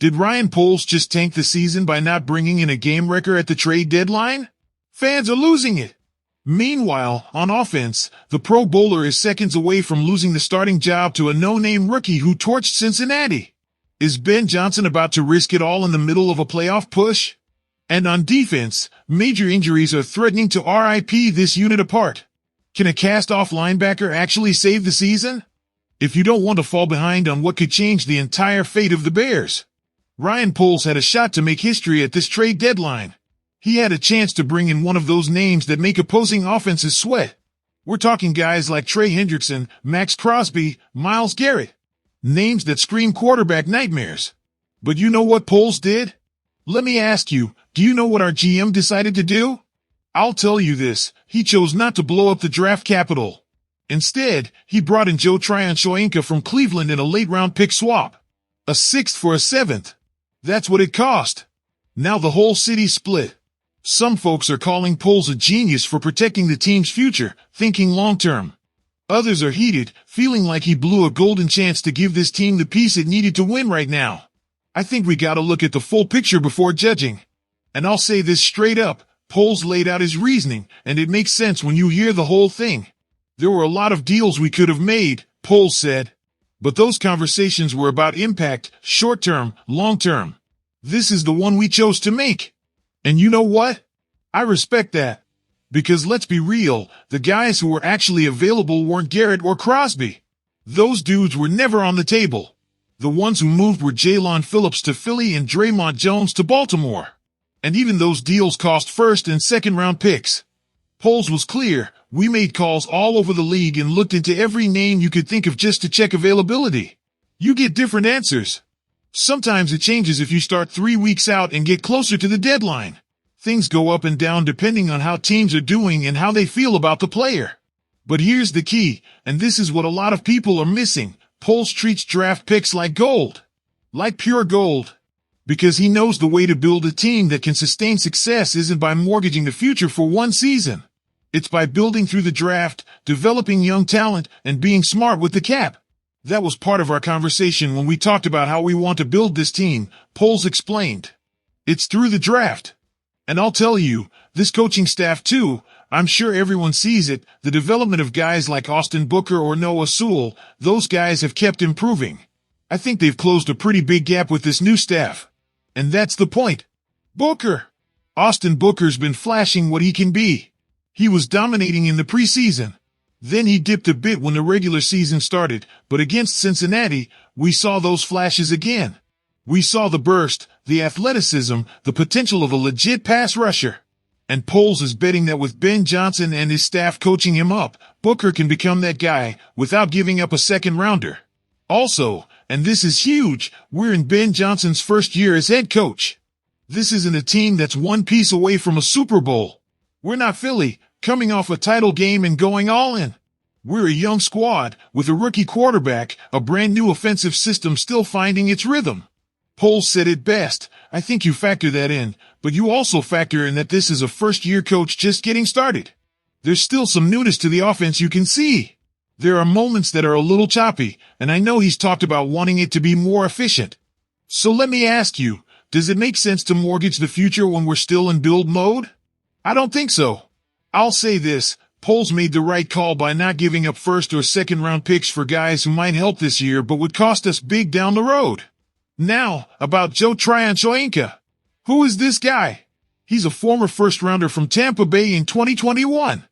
Did Ryan Poles just tank the season by not bringing in a game wrecker at the trade deadline? Fans are losing it. Meanwhile, on offense, the Pro Bowler is seconds away from losing the starting job to a no-name rookie who torched Cincinnati. Is Ben Johnson about to risk it all in the middle of a playoff push? And on defense, major injuries are threatening to RIP this unit apart. Can a cast-off linebacker actually save the season? If you don't want to fall behind on what could change the entire fate of the Bears, Ryan Poles had a shot to make history at this trade deadline. He had a chance to bring in one of those names that make opposing offenses sweat. We're talking guys like Trey Hendrickson, Max Crosby, Myles Garrett. Names that scream quarterback nightmares. But you know what Poles did? Let me ask you, do you know what our GM decided to do? I'll tell you this, he chose not to blow up the draft capital. Instead, he brought in Joe Tryon-Shoyinka from Cleveland in a late-round pick swap. A sixth for a seventh. That's what it cost. Now the whole city's split. Some folks are calling Poles a genius for protecting the team's future, thinking long-term. Others are heated, feeling like he blew a golden chance to give this team the piece it needed to win right now. I think we gotta look at the full picture before judging. And I'll say this straight up, Poles laid out his reasoning, and it makes sense when you hear the whole thing. There were a lot of deals we could have made, Poles said. But those conversations were about impact, short-term, long-term. This is the one we chose to make. And you know what? I respect that. Because let's be real, the guys who were actually available weren't Garrett or Crosby. Those dudes were never on the table. The ones who moved were Jaylon Phillips to Philly and Draymond Jones to Baltimore. And even those deals cost first and second round picks. Poles was clear, we made calls all over the league and looked into every name you could think of just to check availability. You get different answers. Sometimes it changes if you start 3 weeks out and get closer to the deadline. Things go up and down depending on how teams are doing and how they feel about the player. But here's the key, and this is what a lot of people are missing. Poles treats draft picks like gold. Like pure gold. Because he knows the way to build a team that can sustain success isn't by mortgaging the future for one season. It's by building through the draft, developing young talent, and being smart with the cap. That was part of our conversation when we talked about how we want to build this team, Poles explained. It's through the draft. And I'll tell you, this coaching staff too, I'm sure everyone sees it, the development of guys like Austin Booker or Noah Sewell, those guys have kept improving. I think they've closed a pretty big gap with this new staff. And that's the point. Booker. Austin Booker's been flashing what he can be. He was dominating in the preseason. Then he dipped a bit when the regular season started, but against Cincinnati, we saw those flashes again. We saw the burst, the athleticism, the potential of a legit pass rusher. And Poles is betting that with Ben Johnson and his staff coaching him up, Booker can become that guy without giving up a second rounder. Also, and this is huge, we're in Ben Johnson's first year as head coach. This isn't a team that's one piece away from a Super Bowl. We're not Philly, coming off a title game and going all in. We're a young squad, with a rookie quarterback, a brand new offensive system still finding its rhythm. Poles said it best, I think you factor that in, but you also factor in that this is a first-year coach just getting started. There's still some newness to the offense you can see. There are moments that are a little choppy, and I know he's talked about wanting it to be more efficient. So let me ask you, does it make sense to mortgage the future when we're still in build mode? I don't think so. I'll say this, Poles made the right call by not giving up first or second round picks for guys who might help this year but would cost us big down the road. Now, about Joe Tryon-Shoyinka. Who is this guy? He's a former first-rounder from Tampa Bay in 2021.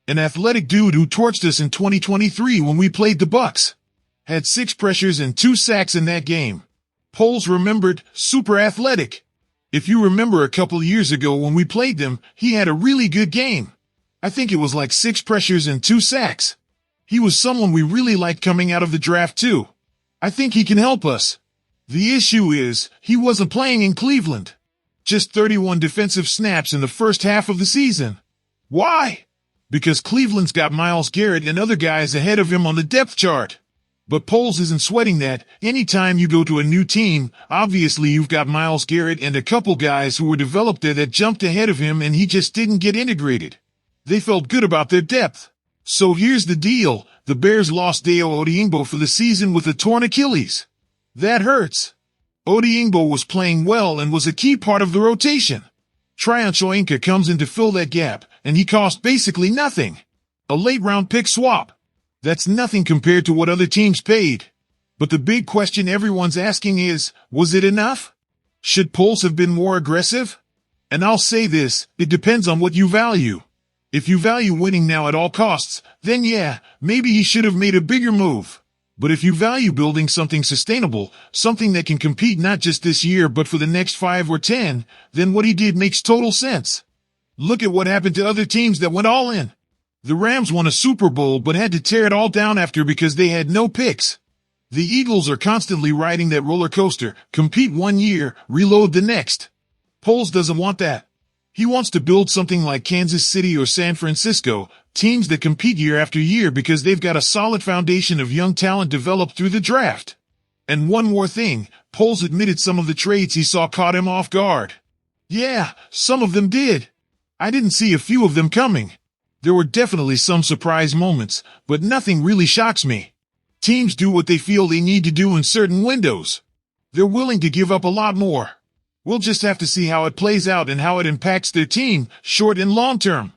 An athletic dude who torched us in 2023 when we played the Bucs. Had 6 pressures and 2 sacks in that game. Poles remembered, super athletic. If you remember a couple years ago when we played them, he had a really good game. I think it was like 6 pressures and 2 sacks. He was someone we really liked coming out of the draft too. I think he can help us. The issue is, he wasn't playing in Cleveland. Just 31 defensive snaps in the first half of the season. Why? Because Cleveland's got Myles Garrett and other guys ahead of him on the depth chart. But Poles isn't sweating that. Anytime you go to a new team, obviously you've got Myles Garrett and a couple guys who were developed there that jumped ahead of him and he just didn't get integrated. They felt good about their depth. So here's the deal. The Bears lost Dayo Odeyingbo for the season with a torn Achilles. That hurts. Odiingbo was playing well and was a key part of the rotation. Tryon Shoyinka comes in to fill that gap, and he cost basically nothing. A late-round pick swap. That's nothing compared to what other teams paid. But the big question everyone's asking is, was it enough? Should Poles have been more aggressive? And I'll say this, it depends on what you value. If you value winning now at all costs, then yeah, maybe he should have made a bigger move. But if you value building something sustainable, something that can compete not just this year but for the next 5 or 10, then what he did makes total sense. Look at what happened to other teams that went all in. The Rams won a Super Bowl but had to tear it all down after because they had no picks. The Eagles are constantly riding that roller coaster, compete one year, reload the next. Poles doesn't want that. He wants to build something like Kansas City or San Francisco, teams that compete year after year because they've got a solid foundation of young talent developed through the draft. And one more thing, Poles admitted some of the trades he saw caught him off guard. Yeah, some of them did. I didn't see a few of them coming. There were definitely some surprise moments, but nothing really shocks me. Teams do what they feel they need to do in certain windows. They're willing to give up a lot more. We'll just have to see how it plays out and how it impacts their team, short and long term.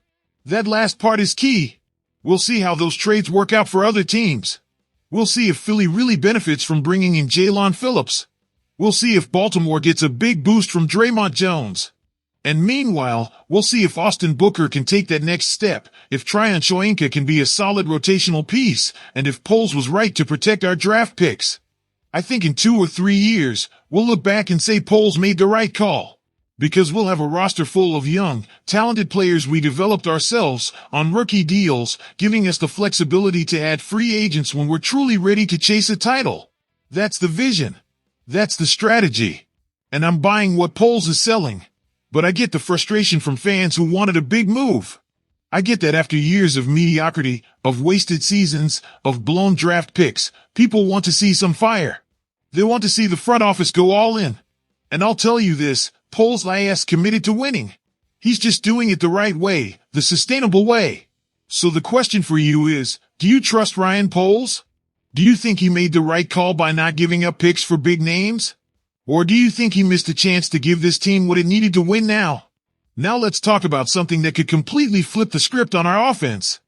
That last part is key. We'll see how those trades work out for other teams. We'll see if Philly really benefits from bringing in Jalen Phillips. We'll see if Baltimore gets a big boost from Draymond Jones. And meanwhile, we'll see if Austin Booker can take that next step, if Tryon Shoyinka can be a solid rotational piece, and if Poles was right to protect our draft picks. I think in 2 or 3 years, we'll look back and say Poles made the right call. Because we'll have a roster full of young, talented players we developed ourselves on rookie deals, giving us the flexibility to add free agents when we're truly ready to chase a title. That's the vision. That's the strategy. And I'm buying what Poles is selling. But I get the frustration from fans who wanted a big move. I get that after years of mediocrity, of wasted seasons, of blown draft picks, people want to see some fire. They want to see the front office go all in. And I'll tell you this, Poles is committed to winning. He's just doing it the right way, the sustainable way. So the question for you is, do you trust Ryan Poles? Do you think he made the right call by not giving up picks for big names? Or do you think he missed a chance to give this team what it needed to win now? Now let's talk about something that could completely flip the script on our offense.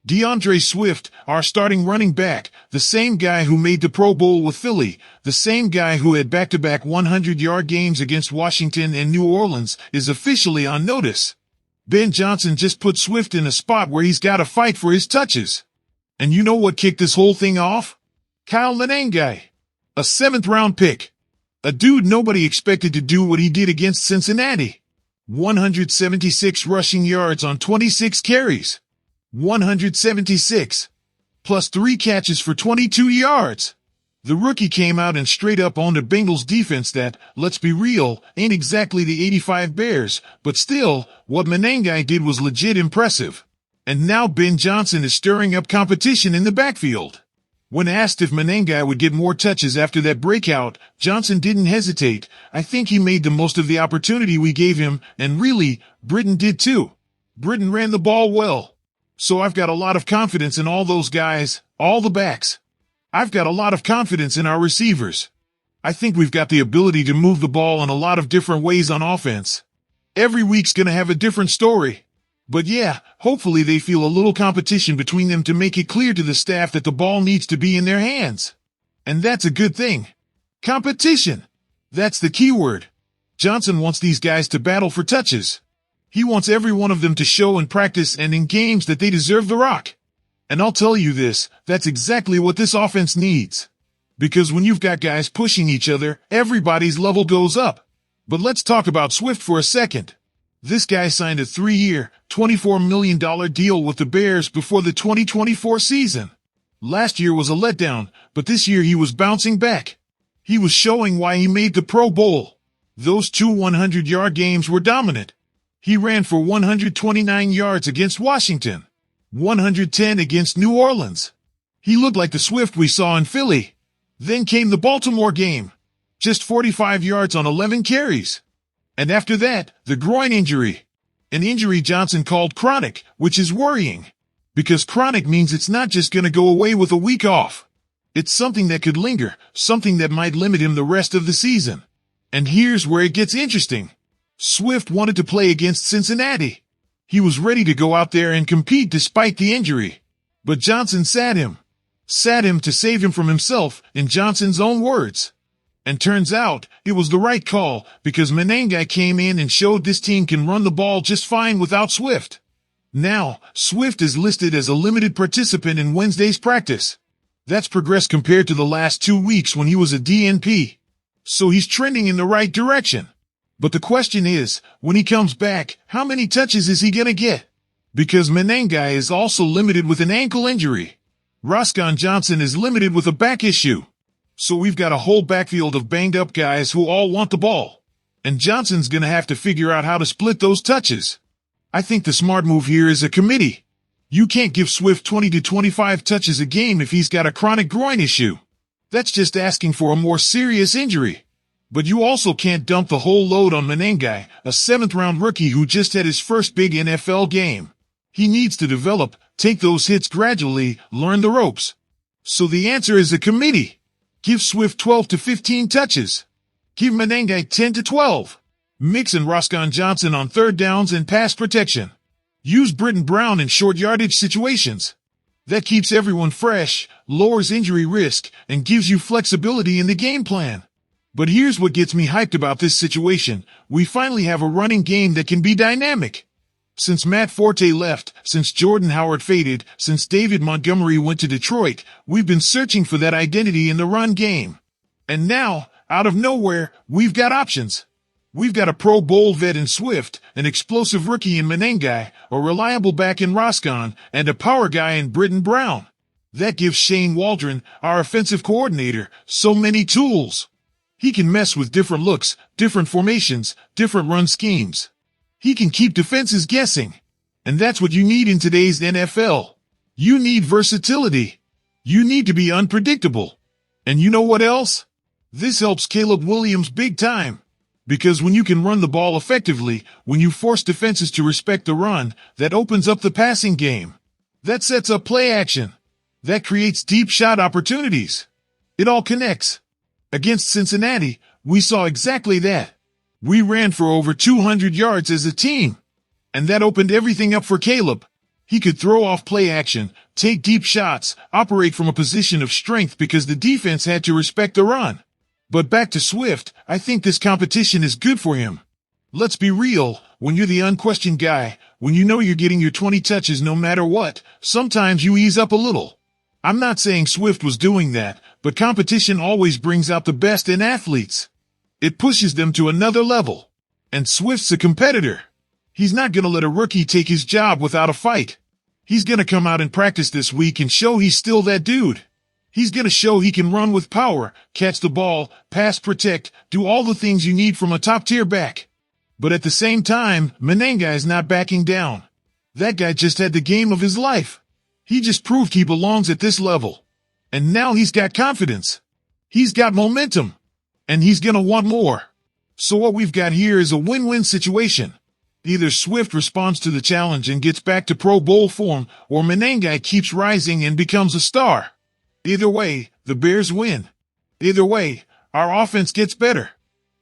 DeAndre Swift, our starting running back, the same guy who made the Pro Bowl with Philly, the same guy who had back-to-back 100-yard games against Washington and New Orleans, is officially on notice. Ben Johnson just put Swift in a spot where he's got to fight for his touches. And you know what kicked this whole thing off? Kyle Lanengai, a 7th-round pick. A dude nobody expected to do what he did against Cincinnati. 176 rushing yards on 26 carries. 176. Plus 3 catches for 22 yards. The rookie came out and straight up owned a Bengals defense that, let's be real, ain't exactly the 85 Bears, but still, what Lanengai did was legit impressive. And now Ben Johnson is stirring up competition in the backfield. When asked if Lanengai would get more touches after that breakout, Johnson didn't hesitate. I think he made the most of the opportunity we gave him, and really, Britton did too. Britton ran the ball well. So I've got a lot of confidence in all those guys, all the backs. I've got a lot of confidence in our receivers. I think we've got the ability to move the ball in a lot of different ways on offense. Every week's gonna have a different story. But yeah, hopefully they feel a little competition between them to make it clear to the staff that the ball needs to be in their hands. And that's a good thing. Competition. That's the key word. Johnson wants these guys to battle for touches. He wants every one of them to show in practice and in games that they deserve the rock. And I'll tell you this, that's exactly what this offense needs. Because when you've got guys pushing each other, everybody's level goes up. But let's talk about Swift for a second. This guy signed a 3-year, $24 million deal with the Bears before the 2024 season. Last year was a letdown, but this year he was bouncing back. He was showing why he made the Pro Bowl. Those 2 100-yard games were dominant. He ran for 129 yards against Washington, 110 against New Orleans. He looked like the Swift we saw in Philly. Then came the Baltimore game. Just 45 yards on 11 carries. And after that, the groin injury. An injury Johnson called chronic, which is worrying. Because chronic means it's not just going to go away with a week off. It's something that could linger, something that might limit him the rest of the season. And here's where it gets interesting. Swift wanted to play against Cincinnati. He was ready to go out there and compete despite the injury. But Johnson sat him. Sat him to save him from himself, in Johnson's own words. And turns out, it was the right call, because Menengai came in and showed this team can run the ball just fine without Swift. Now, Swift is listed as a limited participant in Wednesday's practice. That's progressed compared to the last 2 weeks when he was a DNP. So he's trending in the right direction. But the question is, when he comes back, how many touches is he gonna get? Because Menengai is also limited with an ankle injury. Roscoe Johnson is limited with a back issue. So we've got a whole backfield of banged up guys who all want the ball. And Johnson's gonna have to figure out how to split those touches. I think the smart move here is a committee. You can't give Swift 20 to 25 touches a game if he's got a chronic groin issue. That's just asking for a more serious injury. But you also can't dump the whole load on Menengai, a 7th-round rookie who just had his first big NFL game. He needs to develop, take those hits gradually, learn the ropes. So the answer is a committee. Give Swift 12 to 15 touches. Give Menengai 10 to 12. Mix in Roscoe Johnson on third downs and pass protection. Use Britton Brown in short yardage situations. That keeps everyone fresh, lowers injury risk, and gives you flexibility in the game plan. But here's what gets me hyped about this situation. We finally have a running game that can be dynamic. Since Matt Forte left, since Jordan Howard faded, since David Montgomery went to Detroit, we've been searching for that identity in the run game. And now, out of nowhere, we've got options. We've got a Pro Bowl vet in Swift, an explosive rookie in Menengai, a reliable back in Roscoe, and a power guy in Britton Brown. That gives Shane Waldron, our offensive coordinator, so many tools. He can mess with different looks, different formations, different run schemes. He can keep defenses guessing. And that's what you need in today's NFL. You need versatility. You need to be unpredictable. And you know what else? This helps Caleb Williams big time. Because when you can run the ball effectively, when you force defenses to respect the run, that opens up the passing game. That sets up play action. That creates deep shot opportunities. It all connects. Against Cincinnati, we saw exactly that. We ran for over 200 yards as a team. And that opened everything up for Caleb. He could throw off play action, take deep shots, operate from a position of strength because the defense had to respect the run. But back to Swift, I think this competition is good for him. Let's be real, when you're the unquestioned guy, when you know you're getting your 20 touches no matter what, sometimes you ease up a little. I'm not saying Swift was doing that, but competition always brings out the best in athletes. It pushes them to another level. And Swift's a competitor. He's not gonna let a rookie take his job without a fight. He's gonna come out in practice this week and show he's still that dude. He's gonna show he can run with power, catch the ball, pass protect, do all the things you need from a top-tier back. But at the same time, Menengai is not backing down. That guy just had the game of his life. He just proved he belongs at this level. And now he's got confidence. He's got momentum. And he's gonna want more. So what we've got here is a win-win situation. Either Swift responds to the challenge and gets back to Pro Bowl form, or Menengai keeps rising and becomes a star. Either way, the Bears win. Either way, our offense gets better.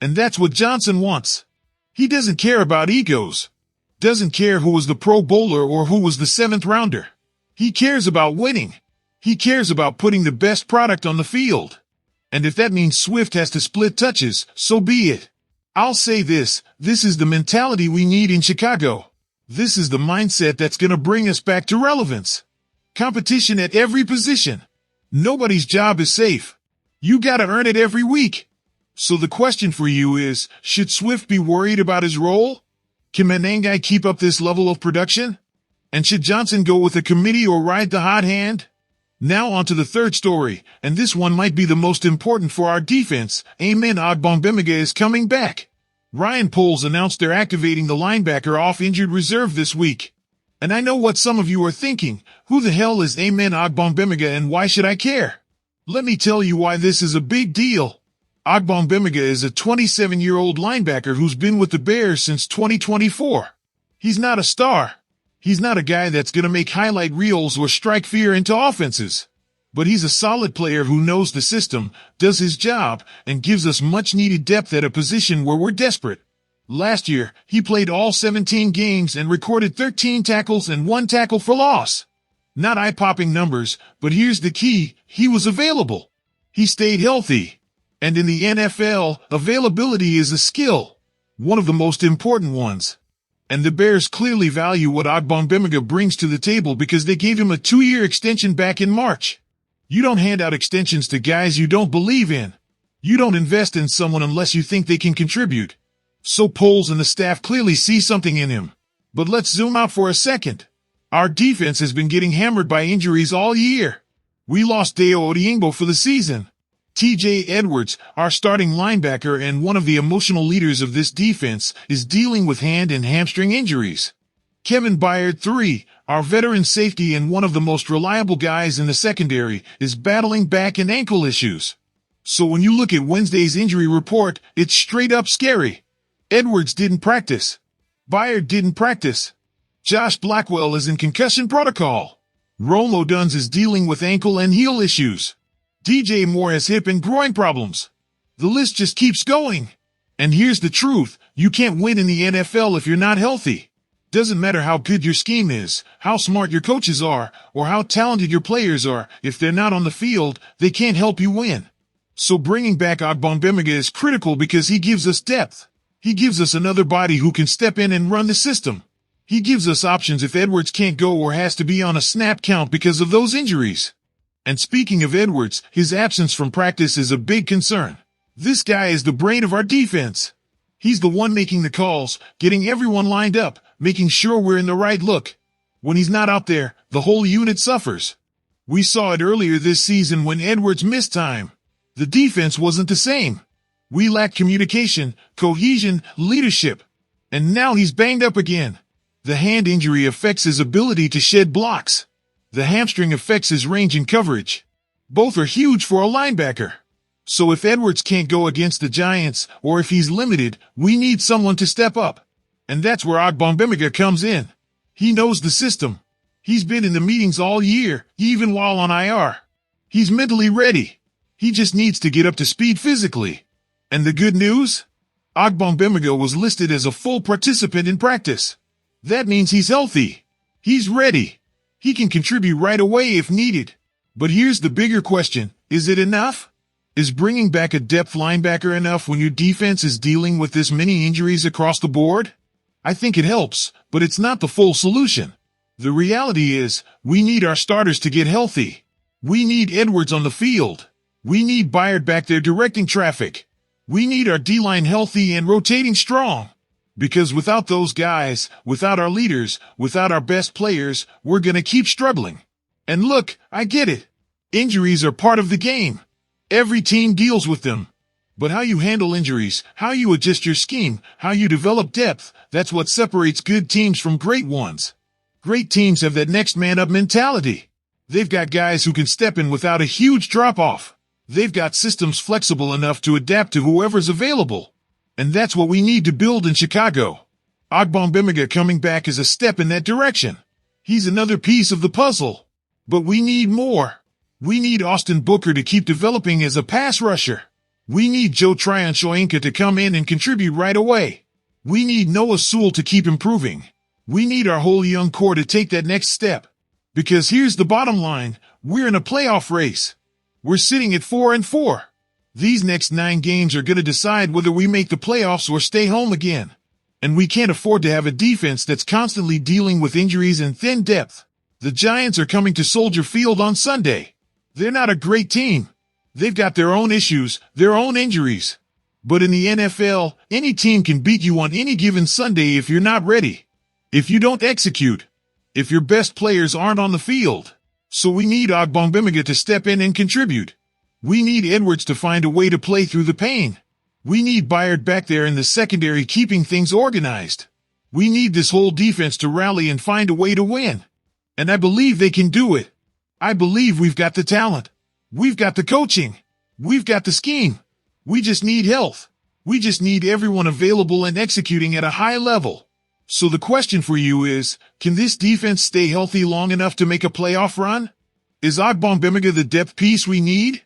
And that's what Johnson wants. He doesn't care about egos. Doesn't care who was the Pro Bowler or who was the 7th rounder. He cares about winning. He cares about putting the best product on the field. And if that means Swift has to split touches, so be it. I'll say this is the mentality we need in Chicago. This is the mindset that's gonna bring us back to relevance. Competition at every position. Nobody's job is safe. You gotta earn it every week. So the question for you is, should Swift be worried about his role? Can Menengai keep up this level of production? And should Johnson go with a committee or ride the hot hand? Now on to the third story, and this one might be the most important for our defense. Amen Ogbongbemiga is coming back. Ryan Poles announced they're activating the linebacker off injured reserve this week. And I know what some of you are thinking, who the hell is Amen Ogbongbemiga and why should I care? Let me tell you why this is a big deal. Ogbongbemiga is a 27-year-old linebacker who's been with the Bears since 2024. He's not a star. He's not a guy that's gonna make highlight reels or strike fear into offenses. But he's a solid player who knows the system, does his job, and gives us much-needed depth at a position where we're desperate. Last year, he played all 17 games and recorded 13 tackles and 1 tackle for loss. Not eye-popping numbers, but here's the key: he was available. He stayed healthy. And in the NFL, availability is a skill. One of the most important ones. And the Bears clearly value what Ogbongbemiga brings to the table because they gave him a 2-year extension back in March. You don't hand out extensions to guys you don't believe in. You don't invest in someone unless you think they can contribute. So Poles and the staff clearly see something in him. But let's zoom out for a second. Our defense has been getting hammered by injuries all year. We lost Deo Odiengbo for the season. TJ Edwards, our starting linebacker and one of the emotional leaders of this defense, is dealing with hand and hamstring injuries. Kevin Byard III, our veteran safety and one of the most reliable guys in the secondary, is battling back and ankle issues. So when you look at Wednesday's injury report, it's straight up scary. Edwards didn't practice. Byard didn't practice. Josh Blackwell is in concussion protocol. Rome Oduns is dealing with ankle and heel issues. DJ Moore has hip and groin problems. The list just keeps going. And here's the truth: you can't win in the NFL if you're not healthy. Doesn't matter how good your scheme is, how smart your coaches are, or how talented your players are, if they're not on the field, they can't help you win. So bringing back Ogbongbemiga is critical because he gives us depth. He gives us another body who can step in and run the system. He gives us options if Edwards can't go or has to be on a snap count because of those injuries. And speaking of Edwards, his absence from practice is a big concern. This guy is the brain of our defense. He's the one making the calls, getting everyone lined up, making sure we're in the right look. When he's not out there, the whole unit suffers. We saw it earlier this season when Edwards missed time. The defense wasn't the same. We lacked communication, cohesion, leadership. And now he's banged up again. The hand injury affects his ability to shed blocks. The hamstring affects his range and coverage. Both are huge for a linebacker. So if Edwards can't go against the Giants, or if he's limited, we need someone to step up. And that's where Ogbongbemiga comes in. He knows the system. He's been in the meetings all year, even while on IR. He's mentally ready. He just needs to get up to speed physically. And the good news? Ogbongbemiga was listed as a full participant in practice. That means he's healthy. He's ready. He can contribute right away if needed. But here's the bigger question: is it enough? Is bringing back a depth linebacker enough when your defense is dealing with this many injuries across the board? I think it helps, but it's not the full solution. The reality is, we need our starters to get healthy. We need Edwards on the field. We need Byard back there directing traffic. We need our D-line healthy and rotating strong. Because without those guys, without our leaders, without our best players, we're gonna keep struggling. And look, I get it. Injuries are part of the game. Every team deals with them. But how you handle injuries, how you adjust your scheme, how you develop depth, that's what separates good teams from great ones. Great teams have that next man up mentality. They've got guys who can step in without a huge drop-off. They've got systems flexible enough to adapt to whoever's available. And that's what we need to build in Chicago. Ogbongbemiga coming back is a step in that direction. He's another piece of the puzzle. But we need more. We need Austin Booker to keep developing as a pass rusher. We need Joe Tryon-Shoyinka to come in and contribute right away. We need Noah Sewell to keep improving. We need our whole young core to take that next step. Because here's the bottom line: we're in a playoff race. We're sitting at 4-4. These next 9 games are going to decide whether we make the playoffs or stay home again. And we can't afford to have a defense that's constantly dealing with injuries and thin depth. The Giants are coming to Soldier Field on Sunday. They're not a great team. They've got their own issues, their own injuries. But in the NFL, any team can beat you on any given Sunday if you're not ready. If you don't execute. If your best players aren't on the field. So we need Ogbongbemiga to step in and contribute. We need Edwards to find a way to play through the pain. We need Byard back there in the secondary keeping things organized. We need this whole defense to rally and find a way to win. And I believe they can do it. I believe we've got the talent. We've got the coaching. We've got the scheme. We just need health. We just need everyone available and executing at a high level. So the question for you is, can this defense stay healthy long enough to make a playoff run? Is Ogbongbemiga the depth piece we need?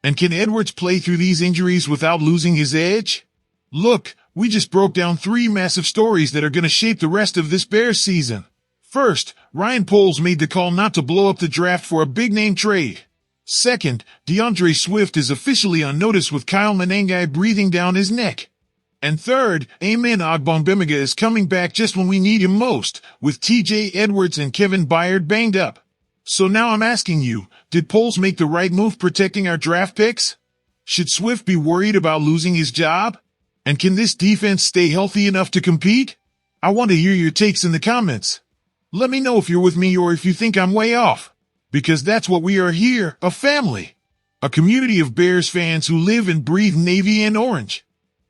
And can Edwards play through these injuries without losing his edge? Look, we just broke down 3 massive stories that are going to shape the rest of this Bears season. First, Ryan Poles made the call not to blow up the draft for a big-name trade. Second, DeAndre Swift is officially on notice with Kyle Manengai breathing down his neck. And third, Amen Ogbongbemiga is coming back just when we need him most, with TJ Edwards and Kevin Byard banged up. So now I'm asking you, did Poles make the right move protecting our draft picks? Should Swift be worried about losing his job? And can this defense stay healthy enough to compete? I want to hear your takes in the comments. Let me know if you're with me or if you think I'm way off. Because that's what we are here, a family. A community of Bears fans who live and breathe navy and orange.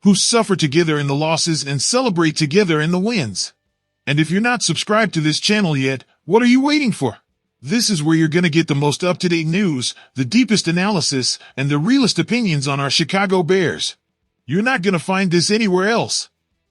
Who suffer together in the losses and celebrate together in the wins. And if you're not subscribed to this channel yet, what are you waiting for? This is where you're going to get the most up-to-date news, the deepest analysis, and the realest opinions on our Chicago Bears. You're not going to find this anywhere else.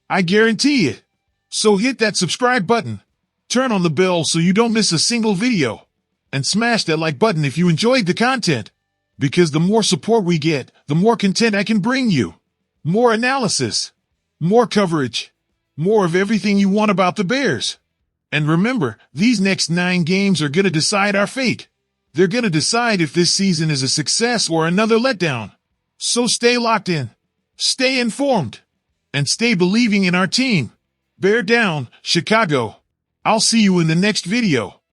I guarantee it. So hit that subscribe button. Turn on the bell so you don't miss a single video. And smash that like button if you enjoyed the content. Because the more support we get, the more content I can bring you. More analysis. More coverage. More of everything you want about the Bears. And remember, these next 9 games are going to decide our fate. They're going to decide if this season is a success or another letdown. So stay locked in. Stay informed. And stay believing in our team. Bear down, Chicago. I'll see you in the next video.